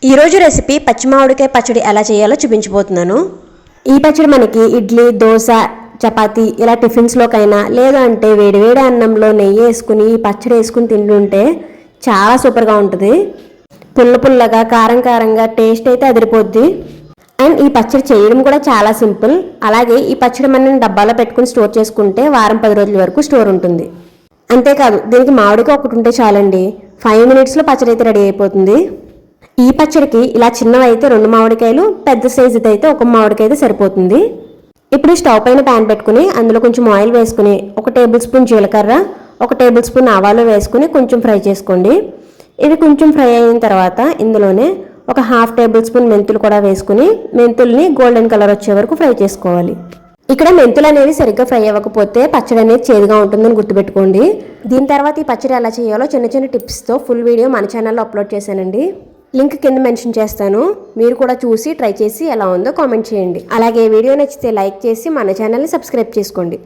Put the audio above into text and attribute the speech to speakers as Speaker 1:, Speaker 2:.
Speaker 1: ఈరోజు రెసిపీ పచ్చి మామిడికాయ పచ్చడి ఎలా చేయాలో చూపించబోతున్నాను. ఈ పచ్చడి మనకి ఇడ్లీ, దోశ, చపాతీ ఇలా టిఫిన్స్లోకైనా లేదంటే వేడివేడి అన్నంలో నెయ్యి వేసుకుని ఈ పచ్చడి వేసుకుని తింటుంటే చాలా సూపర్గా ఉంటుంది. పుల్ల పుల్లగా, కారం కారంగా టేస్ట్ అయితే అదిరిపోద్ది. అండ్ ఈ పచ్చడి చేయడం కూడా చాలా సింపుల్. అలాగే ఈ పచ్చడి మనం డబ్బాలో పెట్టుకుని స్టోర్ చేసుకుంటే వారం 10 రోజుల వరకు స్టోర్ ఉంటుంది. అంతేకాదు దీనికి మామిడికాయ ఒకటి ఉంటే చాలండి, 5 మినిట్స్లో పచ్చడి అయితే రెడీ అయిపోతుంది. ఈ పచ్చడికి ఇలా చిన్నవి అయితే 2 మామిడికాయలు, పెద్ద సైజుది అయితే 1 మామిడికాయ అయితే సరిపోతుంది. ఇప్పుడు స్టవ్ పైన ప్యాన్ పెట్టుకుని అందులో కొంచెం ఆయిల్ వేసుకుని 1 టేబుల్ స్పూన్ జీలకర్ర, 1 టేబుల్ స్పూన్ ఆవాలు వేసుకుని కొంచెం ఫ్రై చేసుకోండి. ఇవి కొంచెం ఫ్రై అయిన తర్వాత ఇందులోనే 1/2 టేబుల్ స్పూన్ మెంతులు కూడా వేసుకుని మెంతుల్ని గోల్డెన్ కలర్ వచ్చే వరకు ఫ్రై చేసుకోవాలి. ఇక్కడ మెంతులు అనేవి సరిగ్గా ఫ్రై అవ్వకపోతే పచ్చడి అనేది చేదుగా ఉంటుందని గుర్తుపెట్టుకోండి. దీని తర్వాత ఈ పచ్చడి ఎలా చేయాలో చిన్న చిన్న టిప్స్తో ఫుల్ వీడియో మన ఛానల్లో అప్లోడ్ చేశానండి. లింక్ కింద మెన్షన్ చేస్తాను. మీరు కూడా చూసి ట్రై చేసి ఎలా ఉందో కామెంట్ చేయండి. అలాగే వీడియో నచ్చితే లైక్ చేసి మన ఛానల్ని సబ్స్క్రైబ్ చేసుకోండి.